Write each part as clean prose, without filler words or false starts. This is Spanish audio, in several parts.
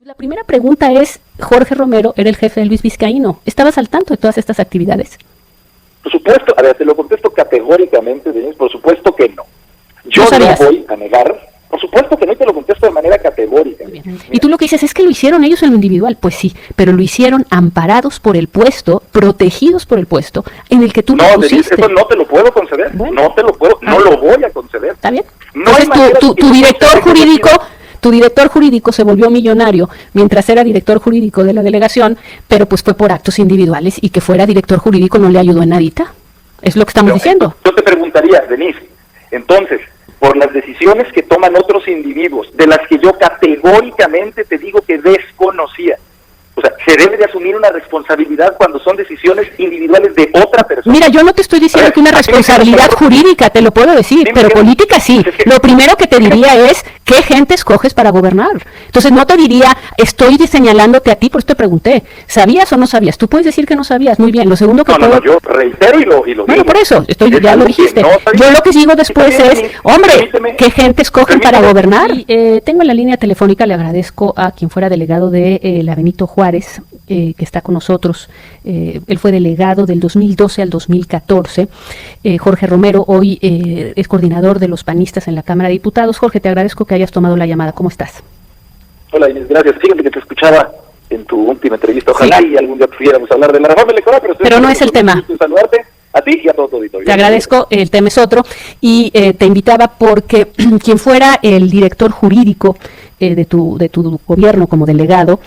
La primera pregunta es, Jorge Romero era el jefe de Luis Vizcaíno. ¿Estabas al tanto de todas estas actividades? Por supuesto, a ver, te lo contesto categóricamente, Denise, por supuesto que no. Yo no voy a negar, por supuesto que no, te lo contesto de manera categórica. Y tú lo que dices es que lo hicieron ellos en lo individual. Pues sí, pero lo hicieron amparados por el puesto, protegidos por el puesto en el que tú lo pusiste. Denise, eso no te lo puedo conceder, no te lo puedo, no lo voy a conceder. ¿Está bien? No. Entonces tu director jurídico... Tu director jurídico se volvió millonario mientras era director jurídico de la delegación, pero pues fue por actos individuales, y que fuera director jurídico no le ayudó en nadita. Es lo que estamos diciendo. Yo te preguntaría, Denise, entonces, por las decisiones que toman otros individuos, de las que yo categóricamente te digo que desconocía, o sea, se debe de asumir una responsabilidad cuando son decisiones individuales de otra persona. Mira, yo no te estoy diciendo que una responsabilidad jurídica, te lo puedo decir, pero política sí. Lo primero que te diría es, ¿qué gente escoges para gobernar? Entonces no te diría, estoy señalándote a ti, por eso te pregunté, ¿sabías o no sabías? Tú puedes decir que no sabías, muy bien. Lo segundo que No, yo reitero y lo digo. Bueno, por eso, ya lo dijiste. Yo lo que digo después es, hombre, ¿qué gente escogen para gobernar? Tengo en la línea telefónica, le agradezco a quien fuera delegado de la Benito Juárez, que está con nosotros. Él fue delegado del 2012 al 2014. Jorge Romero, hoy es coordinador de los panistas en la Cámara de Diputados. Jorge, te agradezco que hayas tomado la llamada. ¿Cómo estás? Hola, Inés, gracias. Fíjate que te escuchaba en tu última entrevista. Ojalá y algún día pudiéramos hablar de la reforma electoral, pero no es el tema. Saludarte a ti y a todo tu auditorio. Te agradezco, el tema es otro, y te invitaba porque quien fuera el director jurídico de tu gobierno como delegado,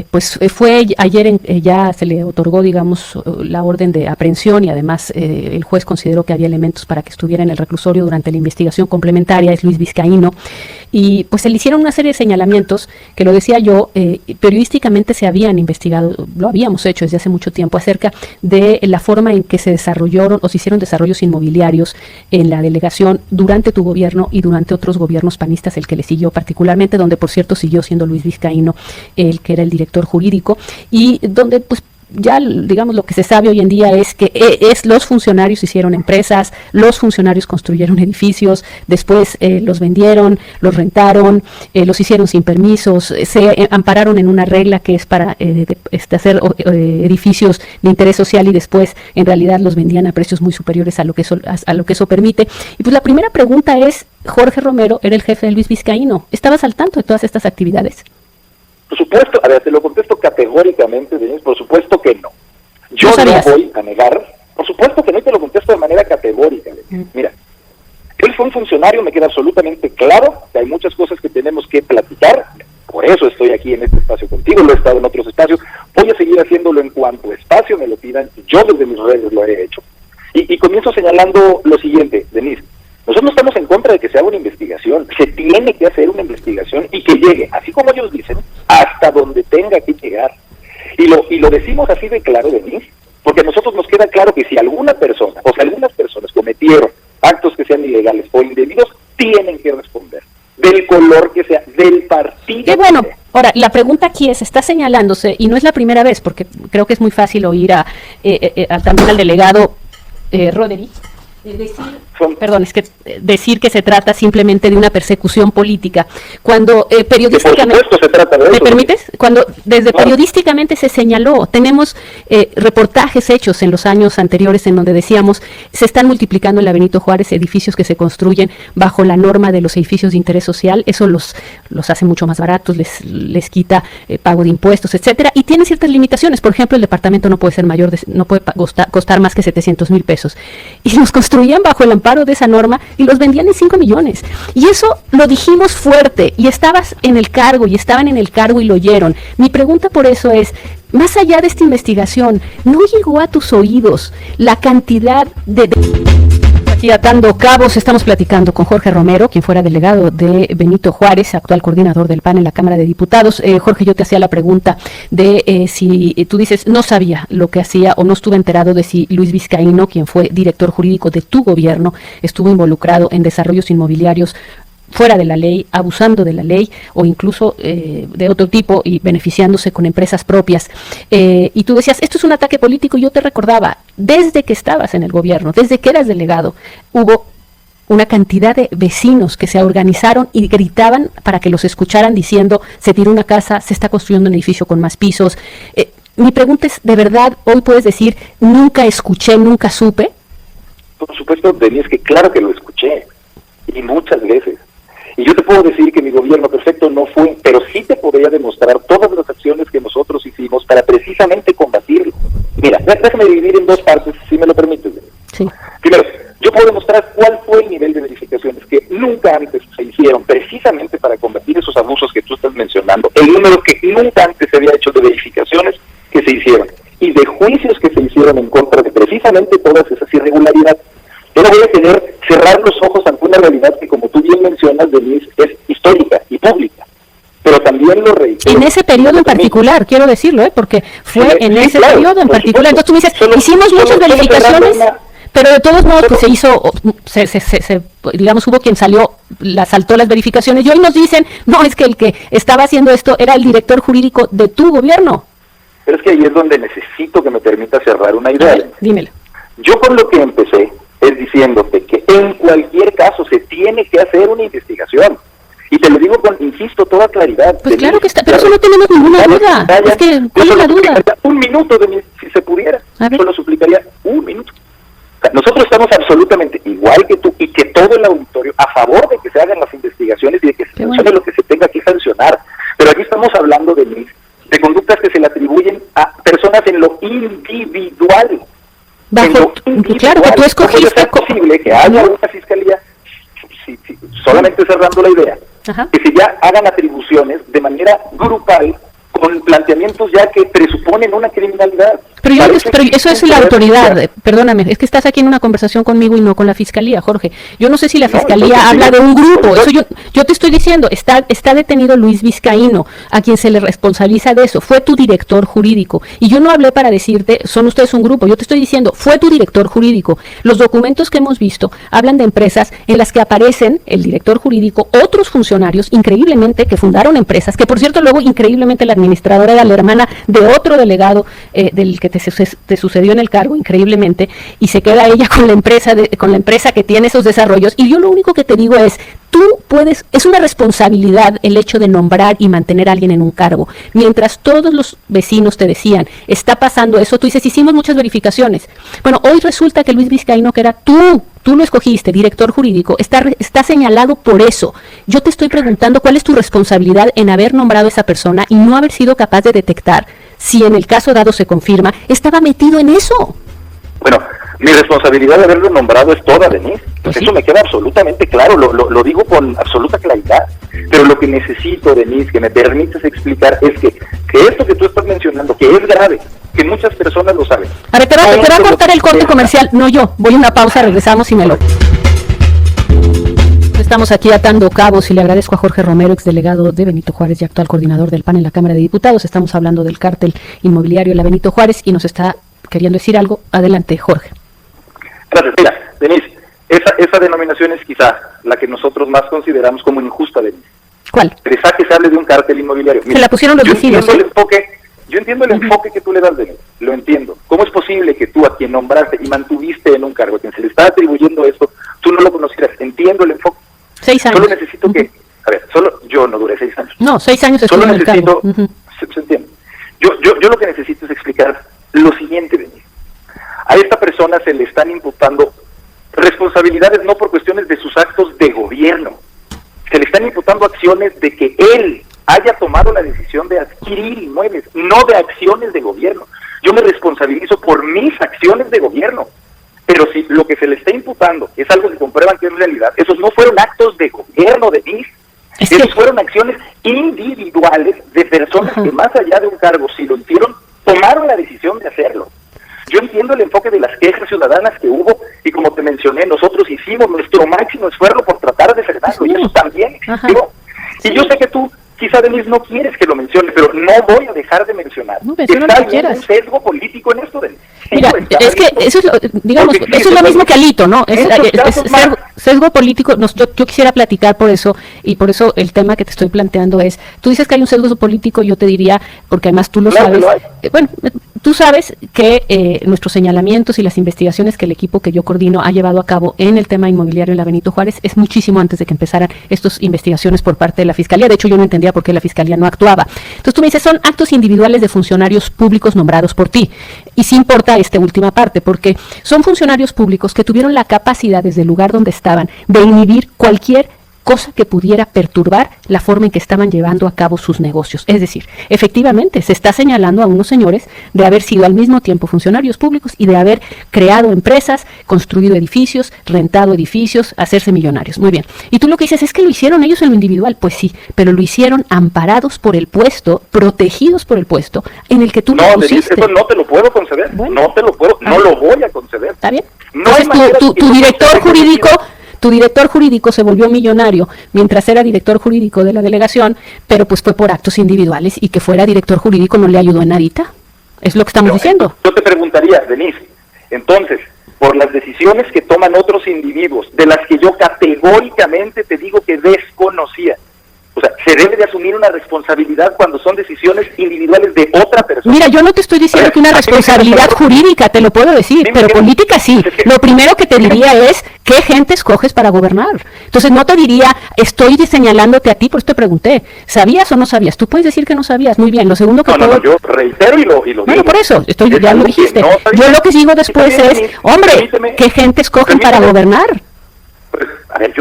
pues fue ayer, ya se le otorgó, digamos, la orden de aprehensión, y además el juez consideró que había elementos para que estuviera en el reclusorio durante la investigación complementaria. Es Luis Vizcaíno, y pues se le hicieron una serie de señalamientos que, lo decía yo, periodísticamente se habían investigado, lo habíamos hecho desde hace mucho tiempo, acerca de la forma en que se desarrollaron o se hicieron desarrollos inmobiliarios en la delegación durante tu gobierno y durante otros gobiernos panistas, el que le siguió particularmente, donde por cierto siguió siendo Luis Vizcaíno el que era el director jurídico, y donde pues ya, digamos, lo que se sabe hoy en día es que los funcionarios hicieron empresas, los funcionarios construyeron edificios, después los vendieron, los rentaron, los hicieron sin permisos, se ampararon en una regla que es para hacer edificios de interés social, y después en realidad los vendían a precios muy superiores a lo que eso permite. Y pues la primera pregunta es, Jorge Romero era el jefe de Luis Vizcaíno. ¿Estabas al tanto de todas estas actividades? Por supuesto, a ver, te lo contesto categóricamente, Denise, por supuesto que no. Yo no voy a negar, por supuesto que no, y te lo contesto de manera categórica. Mira, él fue un funcionario, me queda absolutamente claro que hay muchas cosas que tenemos que platicar, por eso estoy aquí en este espacio contigo, lo he estado en otros espacios, voy a seguir haciéndolo en cuanto espacio me lo pidan, yo desde mis redes lo he hecho. Y comienzo señalando lo siguiente, Denise. Nosotros no estamos en contra de que se haga una investigación, se tiene que hacer una investigación y que llegue, así como ellos dicen, hasta donde tenga que llegar. Y lo decimos así de claro, Denise, porque a nosotros nos queda claro que si alguna persona, o si algunas personas cometieron actos que sean ilegales o indebidos, tienen que responder, del color que sea, del partido. Qué bueno. Ahora, la pregunta aquí es, está señalándose, y no es la primera vez, porque creo que es muy fácil oír también al delegado Roderick, decir que se trata simplemente de una persecución política, cuando periodísticamente, por supuesto se trata de eso. ¿me permites? Cuando periodísticamente se señaló, tenemos reportajes hechos en los años anteriores en donde decíamos, se están multiplicando en la Benito Juárez edificios que se construyen bajo la norma de los edificios de interés social, eso los hace mucho más baratos, les quita pago de impuestos, etcétera, y tiene ciertas limitaciones. Por ejemplo, el departamento no puede ser mayor, no puede costar más que 700,000 pesos, y los construían bajo el amparo de esa norma y los vendían en 5 millones. Y eso lo dijimos fuerte, y estabas en el cargo, y estaban en el cargo y lo oyeron. Mi pregunta por eso es, más allá de esta investigación, ¿no llegó a tus oídos la cantidad de... Aquí atando cabos, estamos platicando con Jorge Romero, quien fuera delegado de Benito Juárez, actual coordinador del PAN en la Cámara de Diputados. Jorge, yo te hacía la pregunta de si tú dices, no sabía lo que hacía o no estuve enterado de si Luis Vizcaíno, quien fue director jurídico de tu gobierno, estuvo involucrado en desarrollos inmobiliarios fuera de la ley, abusando de la ley, o incluso de otro tipo, y beneficiándose con empresas propias. Y tú decías, esto es un ataque político, y yo te recordaba, desde que estabas en el gobierno, desde que eras delegado, hubo una cantidad de vecinos que se organizaron y gritaban para que los escucharan diciendo, se tiró una casa, se está construyendo un edificio con más pisos. Mi pregunta es, ¿de verdad hoy puedes decir, nunca escuché, nunca supe? Por supuesto, Denise, que claro que lo escuché, y muchas veces. Y yo te puedo decir que mi gobierno perfecto no fue, pero sí te podría demostrar todas las acciones que nosotros hicimos para precisamente combatirlo. Mira, déjame dividir en dos partes, si me lo permites. Sí. Primero, yo puedo demostrar cuál fue el nivel de verificaciones que nunca antes se hicieron, precisamente para combatir esos abusos que tú estás mencionando, el número que nunca antes se había hecho de verificaciones que se hicieron, y de juicios que se hicieron en contra de precisamente todas esas irregularidades. Yo no voy a cerrar los ojos ante una realidad que, como tú bien mencionas, Denise, es histórica y pública, pero también lo reitero. En ese periodo en particular, quiero decirlo, porque fue en ese periodo en particular. Entonces tú me dices, hicimos muchas verificaciones, pero de todos modos pues se hizo, digamos, hubo quien saltó las verificaciones, y hoy nos dicen, no, es que el que estaba haciendo esto era el director jurídico de tu gobierno. Pero es que ahí es donde necesito que me permita cerrar una idea. Dímelo. Yo con lo que empecé es diciéndote que en cualquier caso se tiene que hacer una investigación. Y te lo digo con, insisto, toda claridad. Pues claro que está, pero eso no tenemos ninguna duda. Es que, ¿cuál es la duda? Un minuto, si se pudiera. Solo suplicaría un minuto. O sea, nosotros estamos absolutamente igual que tú y que todo el auditorio a favor de que se hagan las investigaciones y de que se sancione lo que se tenga que sancionar. Pero aquí estamos hablando de conductas que se le atribuyen a personas en lo individual. Claro, que tú escogiste. ¿Cómo es posible que haya una fiscalía, solamente cerrando la idea, que se ya hagan atribuciones de manera grupal con planteamientos ya que presuponen una criminalidad? Pero eso es la autoridad, perdóname, es que estás aquí en una conversación conmigo y no con la fiscalía, Jorge. Yo no sé si la fiscalía habla de un grupo, eso yo te estoy diciendo, está detenido Luis Vizcaíno, a quien se le responsabiliza de eso, fue tu director jurídico, y yo no hablé para decirte, son ustedes un grupo, yo te estoy diciendo, fue tu director jurídico. Los documentos que hemos visto hablan de empresas en las que aparecen el director jurídico, otros funcionarios, increíblemente, que fundaron empresas, que por cierto luego increíblemente la administradora era la hermana de otro delegado del que te sucedió en el cargo, increíblemente, y se queda ella con la empresa que tiene esos desarrollos. Y yo lo único que te digo es, es una responsabilidad el hecho de nombrar y mantener a alguien en un cargo. Mientras todos los vecinos te decían, está pasando eso, tú dices, hicimos muchas verificaciones. Bueno, hoy resulta que Luis Vizcaíno, que era tú lo escogiste, director jurídico, está señalado por eso. Yo te estoy preguntando cuál es tu responsabilidad en haber nombrado a esa persona y no haber sido capaz de detectar si en el caso dado se confirma, estaba metido en eso. Bueno, mi responsabilidad de haberlo nombrado es toda, Denise. Pues eso me queda absolutamente claro, lo digo con absoluta claridad. Pero lo que necesito, Denise, que me permites explicar es que esto que tú estás mencionando, que es grave, que muchas personas lo saben. A ver, te va a cortar el corte comercial. No yo, voy a una pausa, regresamos y me lo... Estamos aquí atando cabos y le agradezco a Jorge Romero, exdelegado de Benito Juárez y actual coordinador del PAN en la Cámara de Diputados. Estamos hablando del cártel inmobiliario de la Benito Juárez y nos está queriendo decir algo. Adelante, Jorge. Gracias. Mira, Denise, esa denominación es quizá la que nosotros más consideramos como injusta, Denise. ¿Cuál? Quizá que se hable de un cártel inmobiliario. Mira, se la pusieron los vecinos. Yo entiendo el enfoque que tú le das, Denise, lo entiendo. ¿Cómo es posible que tú, a quien nombraste y mantuviste en un cargo, a quien se le está atribuyendo esto, tú no lo conocieras? Entiendo el enfoque. 6 años. Solo necesito que, yo no duré 6 años. No, 6 años estuve en el cargo. Se entiende. Yo lo que necesito es explicar lo siguiente, Denise. A esta persona se le están imputando responsabilidades no por cuestiones de sus actos de gobierno. Se le están imputando acciones de que él haya tomado la decisión de adquirir inmuebles, no de acciones de gobierno. Yo me responsabilizo por mis acciones de gobierno. Pero si lo que se le está imputando es algo que comprueban que es realidad, esos no fueron actos de gobierno, de mí. Esos fueron acciones individuales de personas que más allá de un cargo, si lo hicieron, tomaron la decisión de hacerlo. Yo entiendo el enfoque de las quejas ciudadanas que hubo y como te mencioné, nosotros hicimos nuestro máximo esfuerzo por tratar de frenarlo y eso también existió. Y yo sé que tú, quizá Denise, no quieres que lo mencione, pero no voy a dejar de mencionar. No, está bien un sesgo político en esto, Denise. Mira, es que eso es, digamos, eso es lo mismo que Alito, ¿no? Es sesgo político. Yo quisiera platicar por eso, y por eso el tema que te estoy planteando es, tú dices que hay un sesgo político, yo te diría, porque además tú lo sabes. Bueno, Tú sabes que nuestros señalamientos y las investigaciones que el equipo que yo coordino ha llevado a cabo en el tema inmobiliario en la Benito Juárez es muchísimo antes de que empezaran estas investigaciones por parte de la Fiscalía. De hecho, yo no entendía por qué la Fiscalía no actuaba. Entonces tú me dices, son actos individuales de funcionarios públicos nombrados por ti. Y sí importa esta última parte, porque son funcionarios públicos que tuvieron la capacidad desde el lugar donde estaban de inhibir cualquier cosa que pudiera perturbar la forma en que estaban llevando a cabo sus negocios. Es decir, efectivamente se está señalando a unos señores de haber sido al mismo tiempo funcionarios públicos y de haber creado empresas, construido edificios, rentado edificios, hacerse millonarios. Muy bien. Y tú lo que dices es que lo hicieron ellos en lo individual. Pues sí, pero lo hicieron amparados por el puesto, protegidos por el puesto en el que tú lo pusiste. Eso no te lo puedo conceder. Bueno, no te lo puedo, no lo voy a conceder. ¿Está bien? No. Entonces tu director jurídico... Tu director jurídico se volvió millonario mientras era director jurídico de la delegación, pero pues fue por actos individuales, y que fuera director jurídico no le ayudó en nadita. Es lo que estamos diciendo. Yo te preguntaría, Denise, entonces, por las decisiones que toman otros individuos, de las que yo categóricamente te digo que desconocía, o sea, se debe de asumir una responsabilidad cuando son decisiones individuales de otra persona. Mira, yo no te estoy diciendo que una responsabilidad jurídica, te lo puedo decir, pero política sí. Lo primero que te diría es, ¿qué gente escoges para gobernar? Entonces no te diría, estoy señalándote a ti, por eso te pregunté, ¿sabías o no sabías? Tú puedes decir que no sabías, muy bien. Lo segundo que No, yo reitero y lo digo. Bueno, por eso, ya lo dijiste. Yo lo que digo después es, hombre, ¿qué gente escogen para gobernar? Pues, a ver,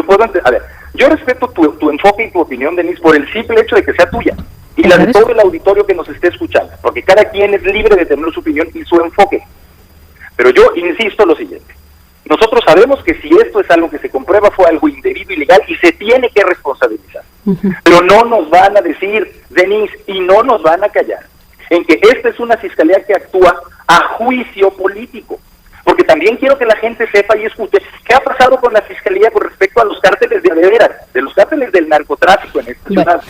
yo respeto tu enfoque y tu opinión, Denise, por el simple hecho de que sea tuya y la de todo el auditorio que nos esté escuchando, porque cada quien es libre de tener su opinión y su enfoque. Pero yo insisto lo siguiente: nosotros sabemos que si esto es algo que se comprueba fue algo indebido, ilegal, y se tiene que responsabilizar. Pero no nos van a decir, Denise, y no nos van a callar, en que esta es una fiscalía que actúa a juicio político. Porque también quiero que la gente sepa y escuche qué ha pasado con la Fiscalía con respecto a los cárteles de los cárteles del narcotráfico en esta ciudad.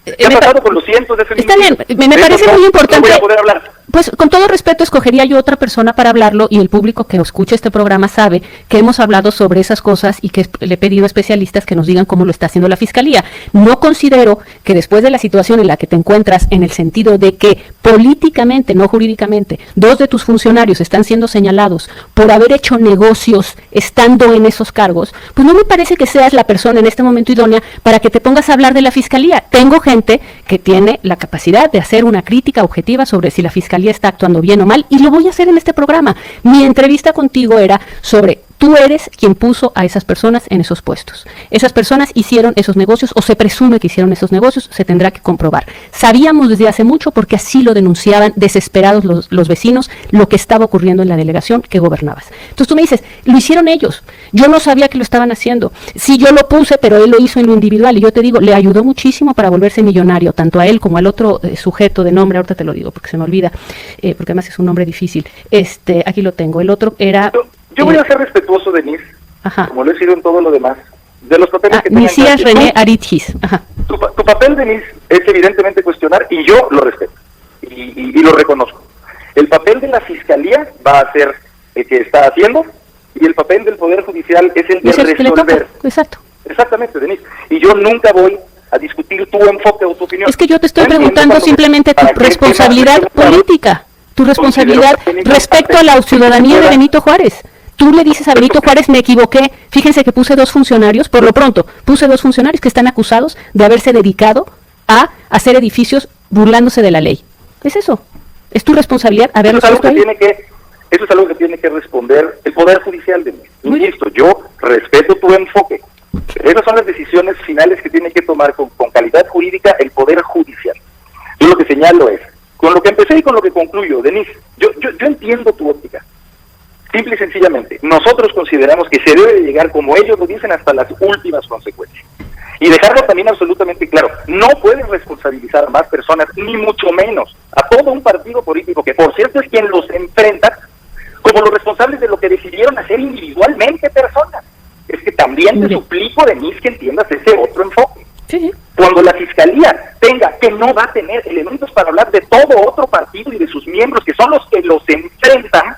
¿Qué ha pasado con los cientos de feminicidios? Está bien, me parece muy importante. No voy a poder hablar. Pues con todo respeto escogería yo otra persona para hablarlo, y el público que escucha este programa sabe que hemos hablado sobre esas cosas y que le he pedido a especialistas que nos digan cómo lo está haciendo la Fiscalía. No considero que después de la situación en la que te encuentras, en el sentido de que políticamente, no jurídicamente, 2 de tus funcionarios están siendo señalados por haber hecho negocios estando en esos cargos, pues no me parece que seas la persona en este momento idónea para que te pongas a hablar de la Fiscalía. Tengo gente que tiene la capacidad de hacer una crítica objetiva sobre si la Fiscalía está actuando bien o mal, y lo voy a hacer en este programa. Mi entrevista contigo era sobre, tú eres quien puso a esas personas en esos puestos. Esas personas hicieron esos negocios, o se presume que hicieron esos negocios, se tendrá que comprobar. Sabíamos desde hace mucho, porque así lo denunciaban desesperados los vecinos, lo que estaba ocurriendo en la delegación que gobernabas. Entonces tú me dices, lo hicieron ellos. Yo no sabía que lo estaban haciendo. Sí, yo lo puse, pero él lo hizo en lo individual, y yo te digo, le ayudó muchísimo para volverse millonario, tanto a él como al otro sujeto de nombre, ahorita te lo digo porque se me olvida, porque además es un nombre difícil. Aquí lo tengo. El otro era... Yo voy a ser respetuoso, Denise, como lo he sido en todo lo demás, de los papeles que tengan. Mesías René Aritgis. Tu papel, Denise, es evidentemente cuestionar, y yo lo respeto, y lo reconozco. El papel de la Fiscalía va a ser el que está haciendo, y el papel del Poder Judicial es el de resolver. Exacto. Exactamente, Denise. Y yo nunca voy a discutir tu enfoque o tu opinión. Es que yo te estoy preguntando simplemente tu responsabilidad política, tu responsabilidad respecto a la ciudadanía de Benito Juárez. Tú le dices a Benito Juárez, me equivoqué, fíjense que puse 2 funcionarios, por lo pronto, puse 2 funcionarios que están acusados de haberse dedicado a hacer edificios burlándose de la ley. Es eso, es tu responsabilidad haberlos puesto ahí. Eso es algo que tiene que responder el Poder Judicial de mí. Insisto, yo respeto tu enfoque. Esas son las decisiones finales que tiene que tomar con calidad jurídica el Poder Judicial. Yo lo que señalo es, con lo que empecé y con lo que concluyo, Denise, yo entiendo tu óptica. Simple y sencillamente, nosotros consideramos que se debe de llegar, como ellos lo dicen, hasta las últimas consecuencias. Y dejarlo también absolutamente claro, no pueden responsabilizar a más personas, ni mucho menos a todo un partido político, que por cierto es quien los enfrenta, como los responsables de lo que decidieron hacer individualmente personas. Es que también te suplico, Denise, que entiendas ese otro enfoque. Sí. Cuando la Fiscalía tenga, que no va a tener elementos para hablar de todo otro partido y de sus miembros, que son los que los enfrentan,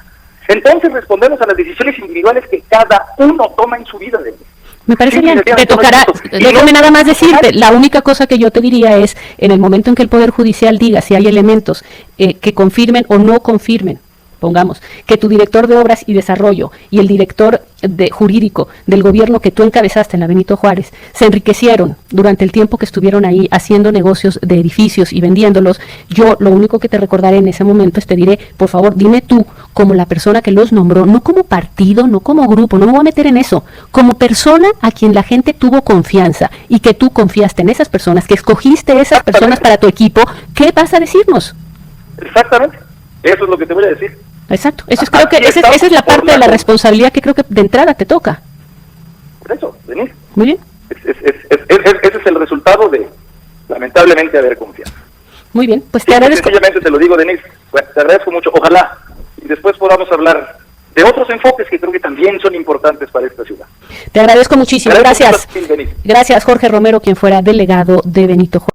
entonces respondemos a las decisiones individuales que cada uno toma en su vida, Denise. Me parece Sí, bien, te tocará, déjame nada más decirte, la única cosa que yo te diría es, en el momento en que el Poder Judicial diga si hay elementos que confirmen o no confirmen, pongamos, que tu director de Obras y Desarrollo y el director jurídico del gobierno que tú encabezaste en la Benito Juárez se enriquecieron durante el tiempo que estuvieron ahí haciendo negocios de edificios y vendiéndolos, yo lo único que te recordaré en ese momento es te diré, por favor, dime tú, como la persona que los nombró, no como partido, no como grupo, no me voy a meter en eso, como persona a quien la gente tuvo confianza y que tú confiaste en esas personas, que escogiste esas personas para tu equipo, ¿qué vas a decirnos? Exactamente, eso es lo que te voy a decir. Exacto, eso es, creo que esa es la parte de la responsabilidad que creo que de entrada te toca. Por eso, Denise. Muy bien. Ese es el resultado de, lamentablemente, haber confiado. Muy bien, pues te agradezco. Sencillamente te lo digo, Denise, bueno, te agradezco mucho. Ojalá y después podamos hablar de otros enfoques que creo que también son importantes para esta ciudad. Te agradezco muchísimo, gracias. Mucho, Denise. Gracias, Jorge Romero, quien fuera delegado de Benito Juárez.